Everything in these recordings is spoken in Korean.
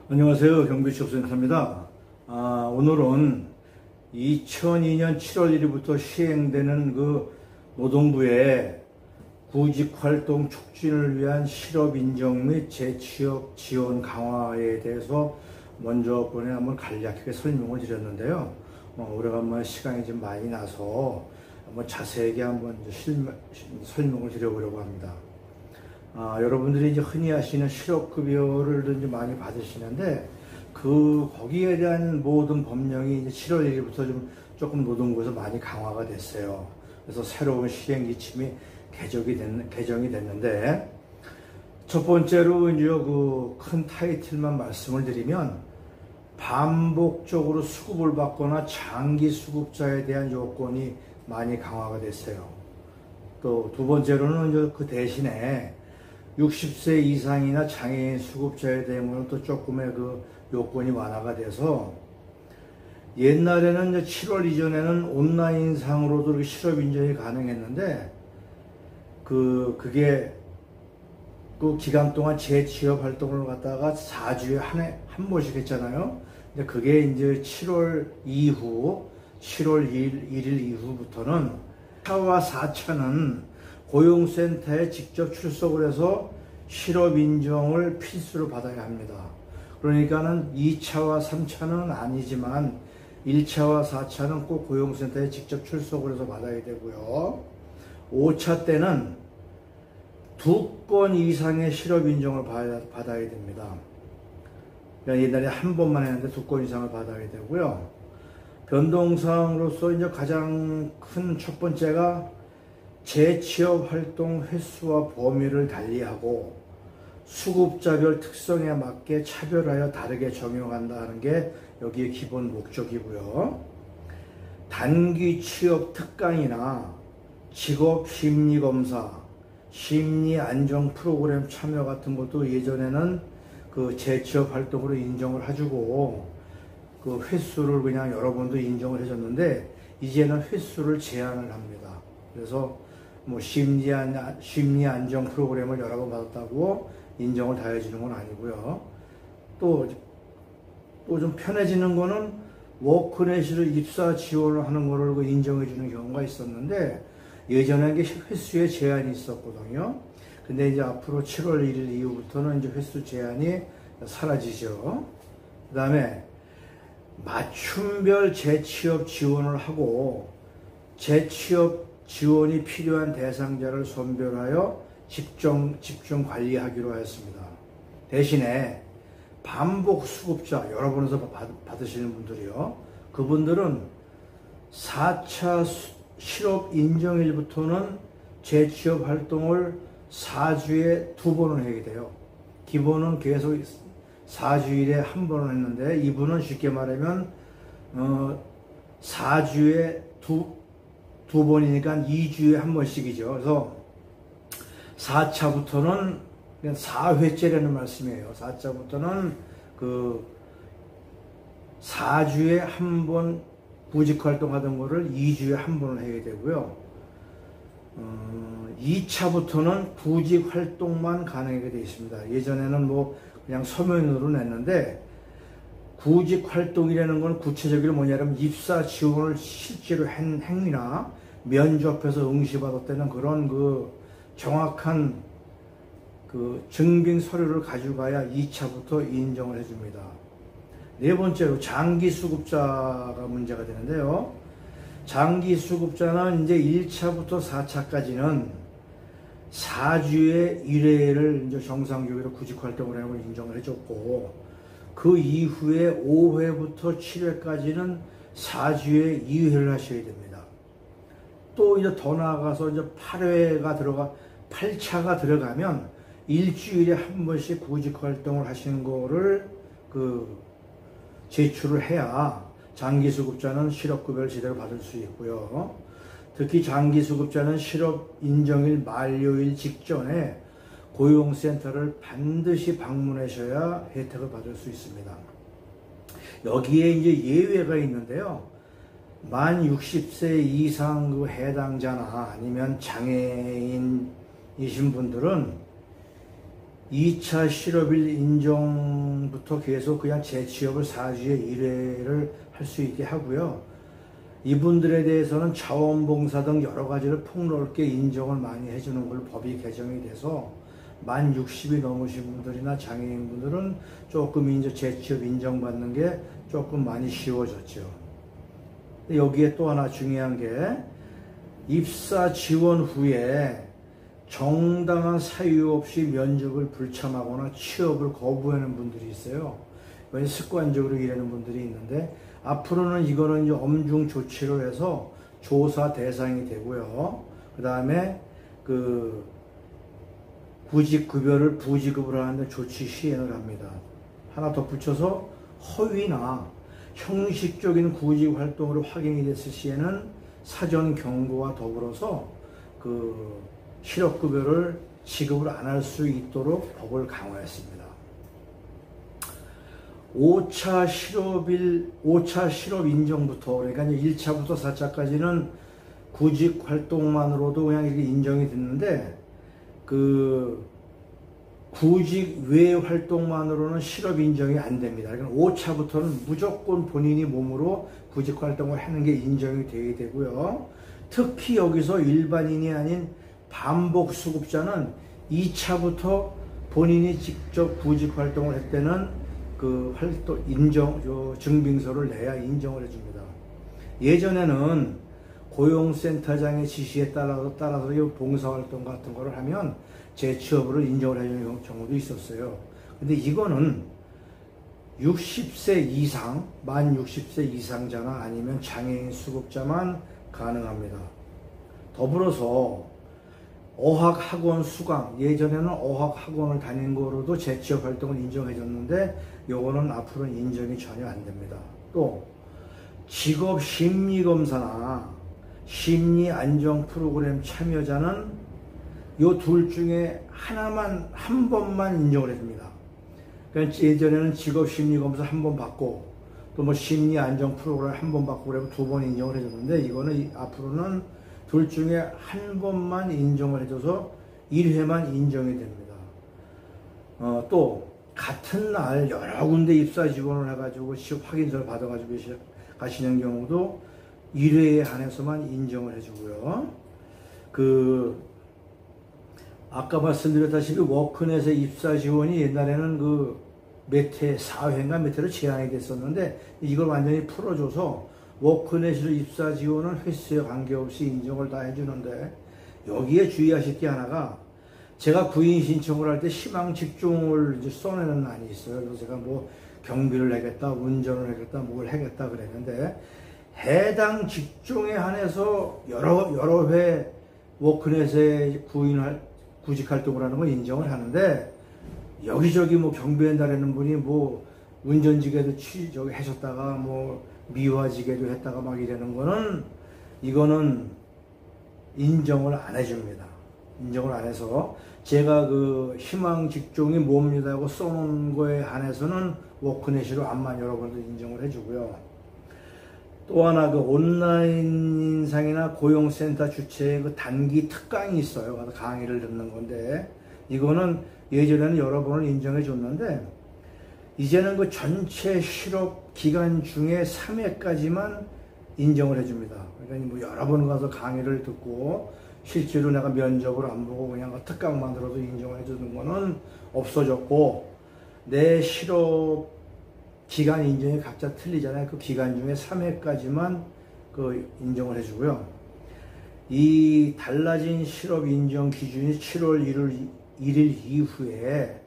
안녕하세요. 경비취업센터입니다. 오늘은 2002년 7월 1일부터 시행되는 노동부의 구직활동 촉진을 위한 실업인정 및 재취업 지원 강화에 대해서 먼저 번에 한번 간략하게 설명을 드렸는데요. 오래간만에 시간이 좀 많이 나서 한번 자세하게 한번 설명을 드려보려고 합니다. 여러분들이 이제 흔히 아시는 실업급여를 이제 많이 받으시는데, 거기에 대한 모든 법령이 이제 7월 1일부터 조금 노동부에서 많이 강화가 됐어요. 그래서 새로운 시행 지침이 개정이 됐는데, 첫 번째로 이제 큰 타이틀만 말씀을 드리면, 반복적으로 수급을 받거나 장기 수급자에 대한 요건이 많이 강화가 됐어요. 또 두 번째로는 이제 그 대신에 60세 이상이나 장애인 수급자에 대한 또 조금의 요건이 완화가 돼서, 옛날에는 이제 7월 이전에는 온라인상으로도 실업 인정이 가능했는데, 그게 기간 동안 재취업 활동을 갖다가 4주에 한 번씩 했잖아요. 근데 그게 이제 7월 1일 이후부터는 4차 4차는 고용센터에 직접 출석을 해서 실업인정을 필수로 받아야 합니다. 그러니까는 2차와 3차는 아니지만 1차와 4차는 꼭 고용센터에 직접 출석을 해서 받아야 되고요. 5차 때는 2건 이상의 실업인정을 받아야 됩니다. 그러니까 옛날에 한 번만 했는데 2건 이상을 받아야 되고요. 변동사항으로서 이제 가장 큰 첫 번째가 재취업 활동 횟수와 범위를 달리하고 수급자별 특성에 맞게 차별하여 다르게 적용한다는 게 여기에 기본 목적이고요. 단기 취업 특강이나 직업 심리 검사, 심리 안정 프로그램 참여 같은 것도 예전에는 재취업 활동으로 인정을 해주고 횟수를 그냥 여러 번도 인정을 해줬는데, 이제는 횟수를 제한을 합니다. 그래서 심리 안정 프로그램을 여러 번 받았다고 인정을 다 해주는 건 아니고요. 또 좀 편해지는 거는 워크넷으로 입사 지원을 하는 거를 인정해 주는 경우가 있었는데, 예전에 이게 횟수에 제한이 있었거든요. 근데 이제 앞으로 7월 1일 이후부터는 이제 횟수 제한이 사라지죠. 그 다음에 맞춤별 재취업 지원을 하고, 재취업 지원이 필요한 대상자를 선별하여 집중 관리하기로 하였습니다. 대신에 반복 수급자, 여러 번에서 받으시는 분들이요, 그분들은 4차 실업 인정일부터는 재취업 활동을 4주에 2번을 해야 돼요. 기본은 계속 4주일에 한 번을 했는데, 이분은 쉽게 말하면 4주에 두 번이니까 2주에 한 번씩이죠. 그래서 4차부터는 그냥 4회째라는 말씀이에요. 4차부터는 4주에 한 번 구직 활동하던 거를 2주에 한 번을 해야 되고요. 2차부터는 구직 활동만 가능하게 되어 있습니다. 예전에는 그냥 서면으로 냈는데, 구직 활동이라는 건 구체적으로 뭐냐면 입사 지원을 실제로 한 행위나 면접에서 응시받았다는 그런 정확한 증빙 서류를 가져가야 2차부터 인정을 해줍니다. 네 번째로 장기 수급자가 문제가 되는데요. 장기 수급자는 이제 1차부터 4차까지는 4주의 1회를 이제 정상적으로 구직 활동을 하고 인정을 해줬고, 그 이후에 5회부터 7회까지는 4주에 2회를 하셔야 됩니다. 또 이제 더 나아가서 이제 8차가 들어가면 일주일에 한 번씩 구직 활동을 하시는 거를 제출을 해야 장기수급자는 실업급여를 제대로 받을 수 있고요. 특히 장기수급자는 실업 인정일 만료일 직전에 고용센터를 반드시 방문하셔야 혜택을 받을 수 있습니다. 여기에 이제 예외가 있는데요. 만 60세 이상 해당자나 아니면 장애인이신 분들은 2차 실업일 인정부터 계속 그냥 재취업을 4주에 1회를 할 수 있게 하고요. 이분들에 대해서는 자원봉사 등 여러 가지를 폭넓게 인정을 많이 해주는 걸로 법이 개정이 돼서 만 60이 넘으신 분들이나 장애인분들은 조금 이제 재취업 인정받는 게 조금 많이 쉬워졌죠. 여기에 또 하나 중요한 게 입사 지원 후에 정당한 사유 없이 면접을 불참하거나 취업을 거부하는 분들이 있어요. 습관적으로 이러는 분들이 있는데 앞으로는 이거는 이제 엄중 조치를 해서 조사 대상이 되고요. 그 다음에 그 구직급여를 부지급으로 하는데 조치 시행을 합니다. 하나 덧붙여서 허위나 형식적인 구직 활동으로 확인이 됐을 시에는 사전 경고와 더불어서 그 실업급여를 지급을 안 할 수 있도록 법을 강화했습니다. 5차 실업 인정부터, 그러니까 이제 1차부터 4차까지는 구직 활동만으로도 그냥 이렇게 인정이 됐는데, 그 구직 외 활동만으로는 실업 인정이 안 됩니다. 그러니까 5차부터는 무조건 본인이 몸으로 구직 활동을 하는 게 인정이 돼야 되고요. 특히 여기서 일반인이 아닌 반복 수급자는 2차부터 본인이 직접 구직 활동을 했다는 그 활동 증빙서를 내야 인정을 해줍니다. 예전에는 고용센터장의 지시에 따라서 봉사활동 같은 거를 하면 재취업으로 인정을 해주는 경우도 있었어요. 근데 이거는 60세 이상, 만 60세 이상자나 아니면 장애인 수급자만 가능합니다. 더불어서 어학학원 수강, 예전에는 어학학원을 다닌 거로도 재취업 활동을 인정해줬는데 요거는 앞으로는 인정이 전혀 안 됩니다. 또 직업 심리검사나 심리안정 프로그램 참여자는 요 둘 중에 한 번만 인정을 해줍니다. 그러니까 예전에는 직업 심리검사 한 번 받고 또 뭐 심리안정 프로그램 한 번 받고 그래서 2번 인정을 해줬는데 이거는 앞으로는 둘 중에 한 번만 인정을 해줘서 1회만 인정이 됩니다. 또 같은 날 여러 군데 입사 지원을 해가지고 취업 확인서를 받아가지고 가시는 경우도 1회에 한해서만 인정을 해주고요. 아까 말씀드렸다시피 워크넷의 입사 지원이 옛날에는 몇 회, 4회인가 몇 회로 제한이 됐었는데 이걸 완전히 풀어줘서 워크넷으로 입사 지원은 횟수에 관계없이 인정을 다 해주는데 여기에 주의하실 게 하나가 제가 구인 신청을 할 때 희망 직종을 이제 써내는 난이 있어요. 그래서 제가 뭐 경비를 하겠다, 운전을 하겠다, 뭘 하겠다 그랬는데 해당 직종에 한해서 여러 회 워크넷에 구직 활동을 하는 건 인정을 하는데 여기저기 뭐 경비한다라는 분이 뭐 운전직에도 하셨다가 뭐 미화직에도 했다가 막 이러는 거는 이거는 인정을 안 해줍니다. 인정을 안 해서 제가 희망 직종이 뭡니다 하고 써놓은 거에 한해서는 워크넷으로 암만 여러분들 인정을 해주고요. 또 하나 온라인 인상이나 고용센터 주최의 단기 특강이 있어요. 가서 강의를 듣는 건데 이거는 예전에는 여러 번을 인정해 줬는데 이제는 전체 실업 기간 중에 3회까지만 인정을 해줍니다. 그러니까 뭐 여러 번 가서 강의를 듣고 실제로 내가 면접을 안 보고 그냥 특강만 들어도 인정을 해주는 거는 없어졌고 내 실업 기간 인정이 각자 틀리잖아요. 그 기간 중에 3회까지만 인정을 해주고요. 이 달라진 실업 인정 기준이 7월 1일 이후에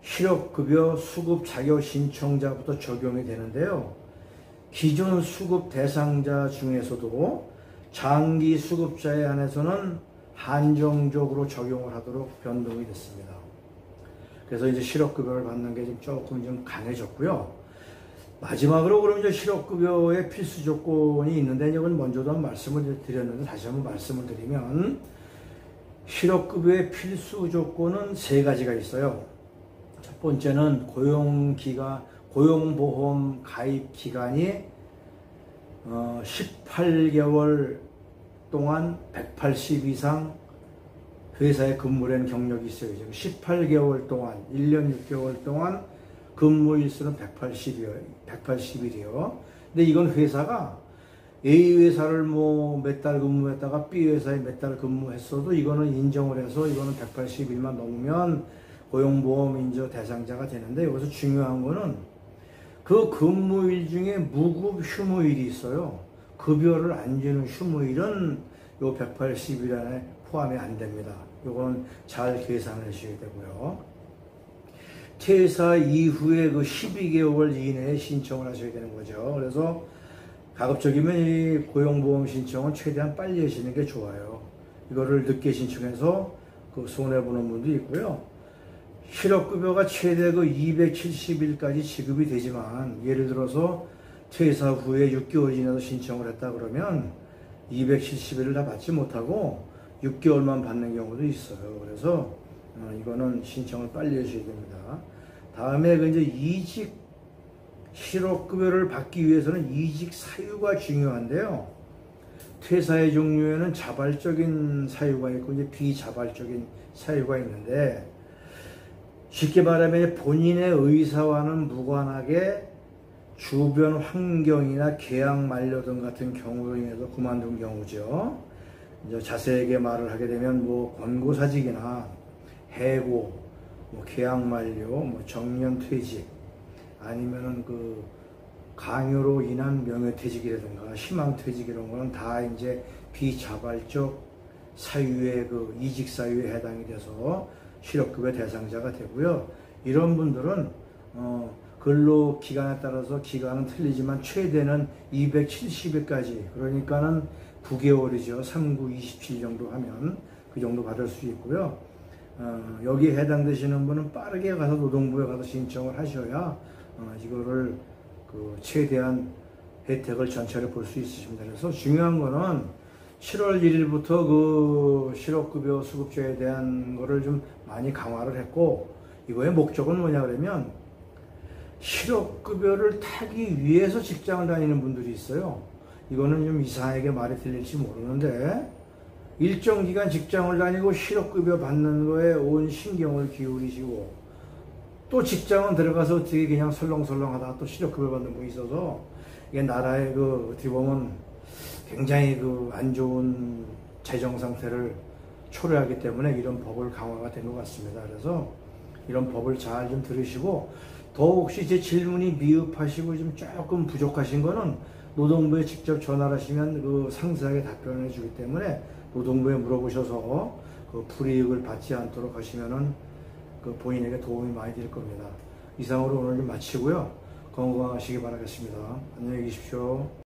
실업급여 수급 자격 신청자부터 적용이 되는데요. 기존 수급 대상자 중에서도 장기 수급자에 한해서는 한정적으로 적용을 하도록 변동이 됐습니다. 그래서 이제 실업급여를 받는 게 조금 좀 강해졌고요. 마지막으로 그럼 이제 실업급여의 필수 조건이 있는데 이건 먼저도 말씀을 드렸는데 다시 한번 말씀을 드리면 실업급여의 필수 조건은 3가지가 있어요. 첫 번째는 고용보험 가입 기간이 18개월 동안 180 이상 회사에 근무를 한 경력이 있어요. 지금 18개월 동안, 1년 6개월 동안 근무 일수는 180일이요. 근데 이건 회사가 A 회사를 뭐 몇 달 근무했다가 B 회사에 몇 달 근무했어도 이거는 인정을 해서 이거는 180일만 넘으면 고용보험 인저 대상자가 되는데, 여기서 중요한 거는 그 근무일 중에 무급 휴무일이 있어요. 급여를 안 주는 휴무일은 요 180일 안에 포함이 안 됩니다. 요거는 잘 계산을 하셔야 되고요. 퇴사 이후에 그 12개월 이내에 신청을 하셔야 되는 거죠. 그래서 가급적이면 이 고용보험 신청은 최대한 빨리 하시는 게 좋아요. 이거를 늦게 신청해서 그 손해보는 분도 있고요. 실업급여가 최대 그 270일까지 지급이 되지만, 예를 들어서 퇴사 후에 6개월 지나서 신청을 했다 그러면 270일을 다 받지 못하고 6개월만 받는 경우도 있어요. 그래서 이거는 신청을 빨리 하셔야 됩니다. 다음에 그 이제 이직 실업급여를 받기 위해서는 이직 사유가 중요한데요. 퇴사의 종류에는 자발적인 사유가 있고 이제 비자발적인 사유가 있는데, 쉽게 말하면 본인의 의사와는 무관하게 주변 환경이나 계약 만료 등 같은 경우로 인해서 그만둔 경우죠. 이제 자세하게 말을 하게 되면 뭐 권고사직이나 해고, 뭐 계약 만료, 뭐 정년 퇴직, 아니면은 그 강요로 인한 명예퇴직이라든가 희망퇴직 이런 거는 다 이제 비자발적 사유의 그 이직 사유에 해당이 돼서 실업급여 대상자가 되고요. 이런 분들은 근로 기간에 따라서 기간은 틀리지만 최대는 270일까지, 그러니까는 9개월이죠. 3, 9, 27 정도 하면 그 정도 받을 수 있고요. 여기에 해당되시는 분은 빠르게 가서 노동부에 가서 신청을 하셔야 이거를 그 최대한 혜택을 전체를 볼 수 있으십니다. 그래서 중요한 거는 7월 1일부터 그 실업급여 수급제에 대한 거를 좀 많이 강화를 했고, 이거의 목적은 뭐냐 그러면 실업급여를 타기 위해서 직장을 다니는 분들이 있어요. 이거는 좀 이상하게 말이 들릴지 모르는데, 일정 기간 직장을 다니고 실업급여 받는 거에 온 신경을 기울이시고, 또 직장은 들어가서 어떻게 그냥 설렁설렁 하다가 또 실업급여 받는 분이 있어서, 이게 나라의 그 어떻게 보면 굉장히 그 안 좋은 재정 상태를 초래하기 때문에 이런 법을 강화가 된 것 같습니다. 그래서 이런 법을 잘 좀 들으시고, 더 혹시 제 질문이 미흡하시고 좀 조금 부족하신 거는 노동부에 직접 전화를 하시면 그 상세하게 답변을 해주기 때문에 노동부에 물어보셔서 그 불이익을 받지 않도록 하시면은 그 본인에게 도움이 많이 될 겁니다. 이상으로 오늘 좀 마치고요. 건강하시기 바라겠습니다. 안녕히 계십시오.